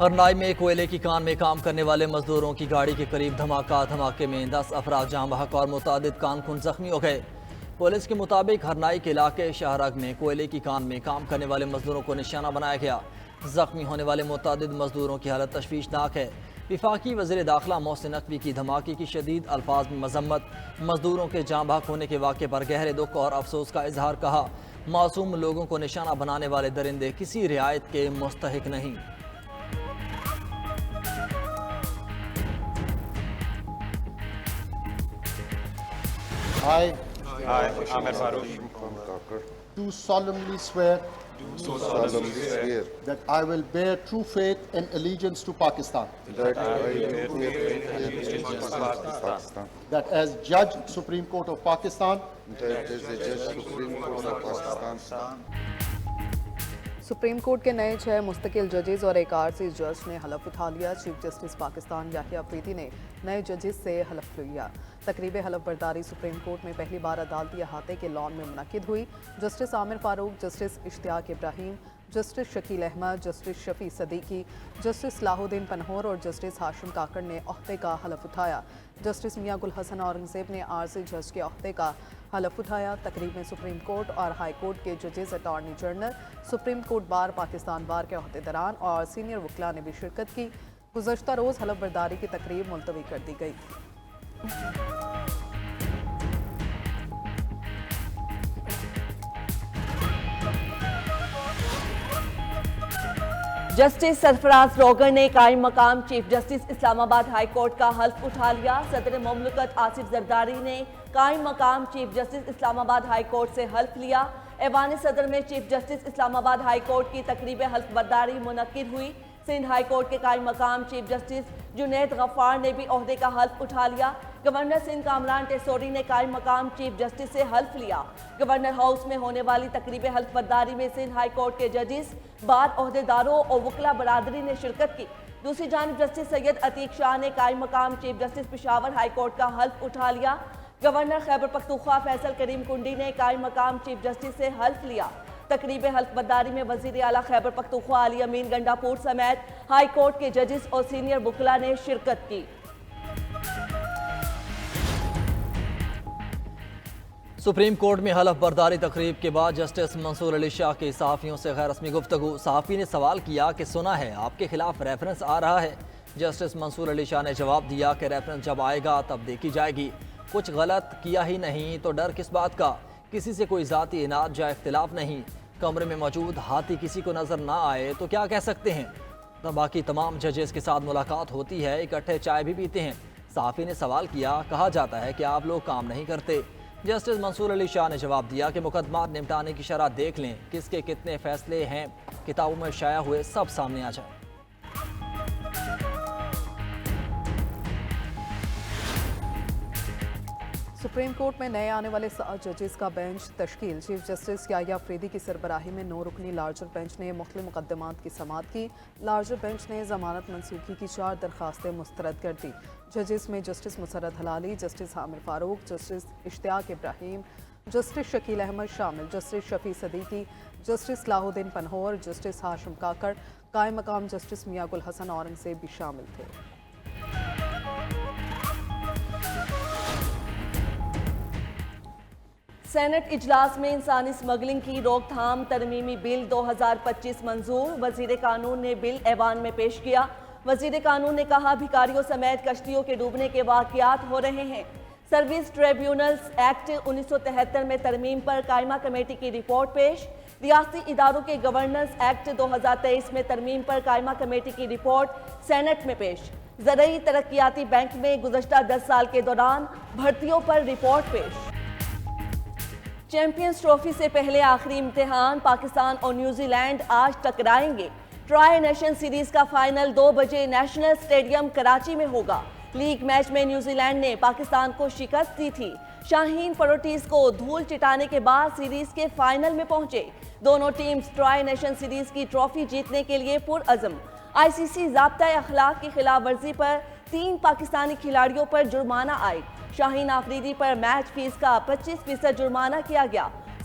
ہرنائی میں کوئلے کی کان میں کام کرنے والے مزدوروں کی گاڑی کے قریب دھماکے میں 10 افراد جاں بحق اور متعدد کان کن زخمی ہو گئے۔ پولیس کے مطابق ہرنائی کے علاقے شاہرگ میں کوئلے کی کان میں کام کرنے والے مزدوروں کو نشانہ بنایا گیا۔ زخمی ہونے والے متعدد مزدوروں کی حالت تشویشناک ہے۔ وفاقی وزیر داخلہ محسن نقوی کی دھماکے کی شدید الفاظ میں مذمت، مزدوروں کے جاں بحق ہونے کے واقعے پر گہرے دکھ اور افسوس کا اظہار، کہا معصوم لوگوں کو نشانہ بنانے والے درندے کسی رعایت کے مستحق نہیں۔ I Amer Farooq, do solemnly swear that I will bear true faith and allegiance to Pakistan, that as Judge Supreme Court of Pakistan, supreme court کے نئے 6 مستقل ججز اور ایک عارضی جج نے حلف اٹھا لیا۔ چیف جسٹس پاکستان یحییٰ افریدی نے نئے ججز سے حلف لیا۔ تقریب حلف برداری سپریم کورٹ میں پہلی بار عدالتی احاطے کے لان میں منعقد ہوئی۔ جسٹس عامر فاروق، جسٹس اشتیاق ابراہیم، جسٹس شکیل احمد، جسٹس شفیع صدیقی، جسٹس صلاح الدین پنہور اور جسٹس ہاشم کاکڑ نے عہدے کا حلف اٹھایا۔ جسٹس میاں گل حسن اورنگزیب نے عارضی جج کے عہدے کا حلف اٹھایا۔ تقریب میں سپریم کورٹ اور ہائی کورٹ کے ججز، attorney general, supreme court bar, Pakistan bar کے عہدیداران اور سینئر وکلاء نے بھی شرکت کی۔ گزشتہ روز حلف برداری کی تقریب ملتوی کر دی گئی۔ جسٹس سرفراز روگر نے قائم مقام چیف جسٹس اسلام آباد ہائی کورٹ کا حلف اٹھا لیا۔ صدر مملکت آصف زرداری نے قائم مقام چیف جسٹس اسلام آباد ہائی کورٹ سے حلف لیا۔ ایوان صدر میں چیف جسٹس اسلام آباد ہائی کورٹ کی تقریب حلف برداری منعقد ہوئی۔ سندھ ہائی کورٹ کے قائم مقام چیف جسٹس جنید غفار نے بھی عہدے کا حلف اٹھا لیا۔ گورنر سندھ کامران ٹیسوری نے قائم مقام چیف جسٹس سے حلف لیا۔ گورنر ہاؤس میں ہونے والی تقریب حلف برداری میں سندھ ہائی کورٹ کے ججز، بار عہدیداروں اور وکلاء برادری نے شرکت کی۔ دوسری جانب جسٹس سید عتیق شاہ نے قائم مقام chief justice Peshawar high court کا حلف اٹھا لیا۔ گورنر خیبر پختونخوا فیصل کریم کنڈی نے قائم مقام چیف جسٹس سے حلف لیا۔ تقریب حلف برداری میں وزیر اعلیٰ خیبر پختونخوا علی امین گنڈا پور سمیت ہائی کورٹ کے ججز اور سینئر وکلاء نے شرکت کی۔ سپریم کورٹ میں حلف برداری تقریب کے بعد جسٹس منصور علی شاہ کی صحافیوں سے غیر رسمی گفتگو۔ صحافی نے سوال کیا کہ سنا ہے آپ کے خلاف ریفرنس آ رہا ہے۔ جسٹس منصور علی شاہ نے جواب دیا کہ ریفرنس جب آئے گا تب دیکھی جائے گی، کچھ غلط کیا ہی نہیں تو ڈر کس بات کا، کسی سے کوئی ذاتی اناد یا اختلاف نہیں، کمرے میں موجود ہاتھی کسی کو نظر نہ آئے تو کیا کہہ سکتے ہیں، باقی تمام ججز کے ساتھ ملاقات ہوتی ہے، اکٹھے چائے بھی پیتے ہیں۔ صحافی نے سوال کیا، کہا جاتا ہے کہ آپ لوگ کام نہیں کرتے۔ جسٹس منصور علی شاہ نے جواب دیا کہ مقدمات نمٹانے کی شرح دیکھ لیں، کس کے کتنے فیصلے ہیں کتابوں میں شائع ہوئے سب سامنے آ جائے۔ سپریم کورٹ میں نئے آنے والے 7 ججز کا بینچ تشکیل۔ چیف جسٹس یحییٰ افریدی کی سربراہی میں 9 رکنی لارجر بینچ نے مختلف مقدمات کی سماعت کی۔ لارجر بینچ نے ضمانت منسوخی کی 4 درخواستیں مسترد کر دی۔ ججز میں جسٹس مسرت حلالی، جسٹس عامر فاروق، جسٹس اشتیاق ابراہیم، جسٹس شکیل احمد شامل، جسٹس شفیع صدیقی، جسٹس صلاح الدین پنہور، جسٹس ہاشم کاکڑ، قائم مقام جسٹس میاں گل حسن اورنگزیب بھی شامل تھے۔ سینٹ اجلاس میں انسانی اسمگلنگ کی روک تھام ترمیمی بل 2025 منظور۔ وزیر قانون نے بل ایوان میں پیش کیا۔ وزیر قانون نے کہا بھکاریوں سمیت کشتیوں کے ڈوبنے کے واقعات ہو رہے ہیں۔ سروس ٹریبیونلز ایکٹ 1973 میں ترمیم پر قائمہ کمیٹی کی رپورٹ پیش۔ ریاستی اداروں کے گورننس ایکٹ 2023 میں ترمیم پر قائمہ کمیٹی کی رپورٹ سینٹ میں پیش۔ زرعی ترقیاتی بینک میں گزشتہ 10 سال کے دوران بھرتیوں پر رپورٹ پیش۔ چیمپئنز ٹرافی سے پہلے آخری امتحان، پاکستان اور نیوزی لینڈ آج ٹکرائیں گے۔ ٹرائی نیشن سیریز کا فائنل 2 بجے نیشنل اسٹیڈیم کراچی میں ہوگا۔ لیگ میچ میں نیوزی لینڈ نے پاکستان کو شکست دی تھی۔ شاہین پروٹیز کو دھول چٹانے کے بعد سیریز کے فائنل میں پہنچے۔ دونوں ٹیمز ٹرائی نیشن سیریز کی ٹرافی جیتنے کے لیے پرعزم۔ آئی سی سی ضابطۂ اخلاق کی خلاف ورزی پر 3 پاکستانی کھلاڑیوں پر جرمانہ عائد۔ شاہین آفریدی پر میچ فیس کا 25% جرمانہ کیا گیا۔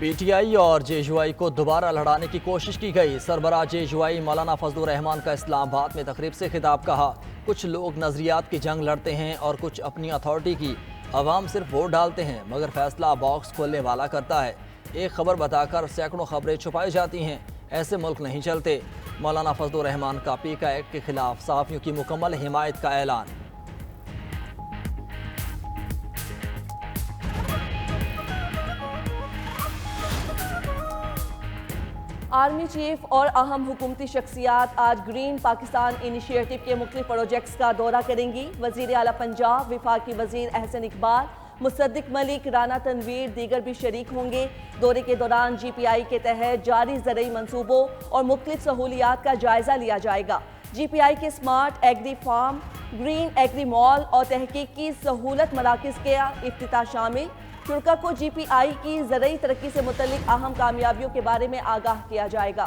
PTI اور JUI کو دوبارہ لڑانے کی کوشش کی گئی. سربراہ JUI مولانا فضل الرحمان کا اسلام آباد میں تقریب سے خطاب. کہا کچھ لوگ نظریات کی جنگ لڑتے ہیں اور کچھ اپنی اتھارٹی کی. عوام صرف ووٹ ڈالتے ہیں مگر فیصلہ باکس کھولنے والا کرتا ہے. ایک خبر بتا کر سینکڑوں خبریں چھپائی جاتی ہیں. ایسے ملک نہیں چلتے. مولانا فضل الرحمان کا پیکا ایکٹ کے خلاف صحافیوں کی مکمل حمایت کا اعلان. آرمی چیف اور اہم حکومتی شخصیات آج گرین پاکستان انیشیٹو کے مختلف پروجیکٹس کا دورہ کریں گی. وزیر اعلیٰ پنجاب، وفاقی وزیر احسن اقبال، مصدق ملک، رانا تنویر دیگر بھی شریک ہوں گے. دورے کے دوران GPI کے تحت جاری زرعی منصوبوں اور مختلف سہولیات کا جائزہ لیا جائے گا. GPI کے smart agri farm, green agri mall اور تحقیق کی سہولت مراکز کے افتتاح شامل. شرکا کو GPI کی زرعی ترقی سے متعلق اہم کامیابیوں کے بارے میں آگاہ کیا جائے گا.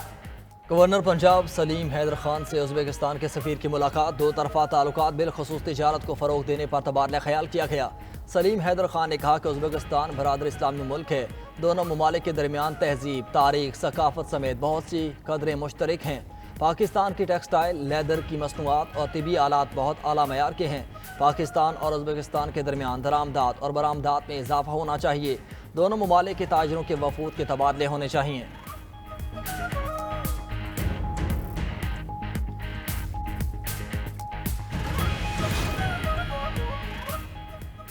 گورنر پنجاب سلیم حیدر خان سے ازبکستان کے سفیر کی ملاقات. دو طرفہ تعلقات بالخصوص تجارت کو فروغ دینے پر تبادلہ خیال کیا گیا. سلیم حیدر خان نے کہا کہ ازبکستان برادر اسلامی ملک ہے. دونوں ممالک کے درمیان تہذیب، تاریخ، ثقافت سمیت بہت سی قدریں مشترک ہیں. پاکستان کی ٹیکسٹائل، لیدر کی مصنوعات اور طبی آلات بہت اعلیٰ معیار کے ہیں. پاکستان اور ازبکستان کے درمیان درآمدات اور برآمدات میں اضافہ ہونا چاہیے. دونوں ممالک کے تاجروں کے وفود کے تبادلے ہونے چاہیے.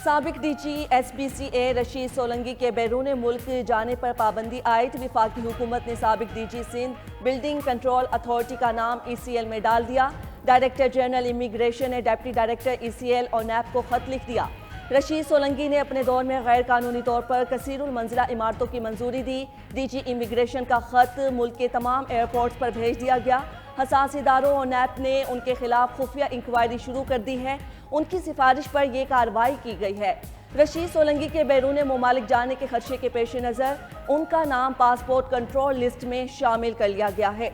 سابق DG SBCA رشید سولنگی کے بیرون ملک جانے پر پابندی عائد. وفاقی حکومت نے سابق DG Sindh building control authority کا نام ECL میں ڈال دیا. ڈائریکٹر جنرل امیگریشن نے ڈپٹی ڈائریکٹر ECL اور نیب کو خط لکھ دیا. رشید سولنگی نے اپنے دور میں غیر قانونی طور پر کثیر المنزلہ عمارتوں کی منظوری دی. DG امیگریشن کا خط ملک کے تمام ایئرپورٹس پر بھیج دیا گیا. حساس اداروں اور نیب نے ان کے خلاف خفیہ انکوائری شروع کر دی ہے. ان کی سفارش پر یہ کارروائی کی گئی ہے. رشید سولنگی کے بیرون ممالک جانے کے خدشے کے پیش نظر ان کا نام پاسپورٹ کنٹرول لسٹ میں شامل کر لیا گیا ہے.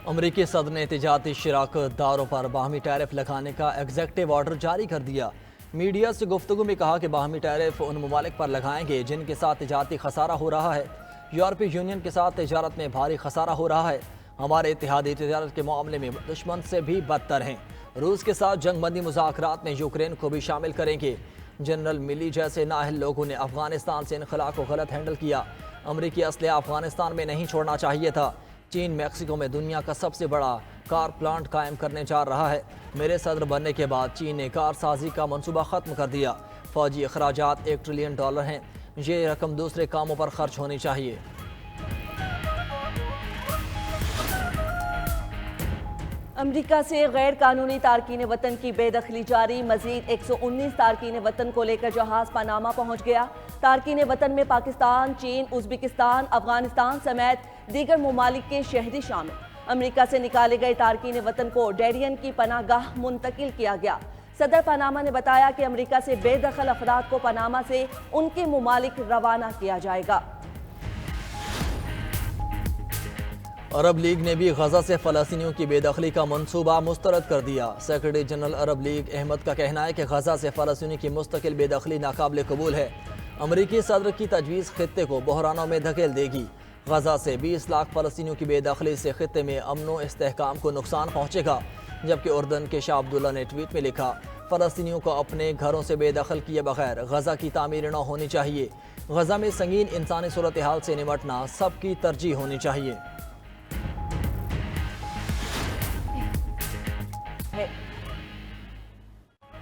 امریکی صدر نے تجارتی شراکت داروں پر باہمی ٹیرف لگانے کا ایگزیکٹو آرڈر جاری کر دیا. میڈیا سے گفتگو میں کہا کہ باہمی ٹیرف ان ممالک پر لگائیں گے جن کے ساتھ تجارتی خسارہ ہو رہا ہے. یورپی یونین کے ساتھ تجارت میں بھاری خسارہ ہو رہا ہے. ہمارے اتحادی تجارت کے معاملے میں دشمن سے بھی بدتر ہیں. روس کے ساتھ جنگ بندی مذاکرات میں یوکرین کو بھی شامل کریں گے. جنرل ملی جیسے نااہل لوگوں نے افغانستان سے انخلا کو غلط ہینڈل کیا. امریکی اسلحہ افغانستان میں نہیں چھوڑنا چاہیے تھا. چین میکسیکو میں دنیا کا سب سے بڑا کار پلانٹ قائم کرنے جا رہا ہے. میرے صدر بننے کے بعد چین نے کار سازی کا منصوبہ ختم کر دیا. فوجی اخراجات $1 ٹریلین ہیں. یہ رقم دوسرے کاموں پر خرچ ہونی چاہیے. امریکہ سے غیر قانونی تارکین وطن کی بے دخلی جاری. مزید 119 تارکین وطن کو لے کر جہاز پاناما پہنچ گیا. تارکین وطن میں پاکستان، چین، ازبکستان، افغانستان سمیت دیگر ممالک کے شہری شامل. امریکہ سے نکالے گئے تارکین وطن کو ڈیرین کی پناہ گاہ منتقل کیا گیا. صدر پاناما نے بتایا کہ امریکہ سے بے دخل افراد کو پاناما سے ان کے ممالک روانہ کیا جائے گا. عرب لیگ نے بھی غزہ سے فلسطینیوں کی بے دخلی کا منصوبہ مسترد کر دیا. سیکرٹری جنرل عرب لیگ احمد کا کہنا ہے کہ غزہ سے فلسطینیوں کی مستقل بے دخلی ناقابل قبول ہے. امریکی صدر کی تجویز خطے کو بحرانوں میں دھکیل دے گی. غزہ سے 20 لاکھ فلسطینیوں کی بے دخلی سے خطے میں امن و استحکام کو نقصان پہنچے گا. جبکہ اردن کے شاہ عبداللہ نے ٹویٹ میں لکھا، فلسطینیوں کو اپنے گھروں سے بے دخل کیے بغیر غزہ کی تعمیر نہ ہونی چاہیے. غزہ میں سنگین انسانی صورتحال سے نمٹنا سب کی ترجیح ہونی چاہیے.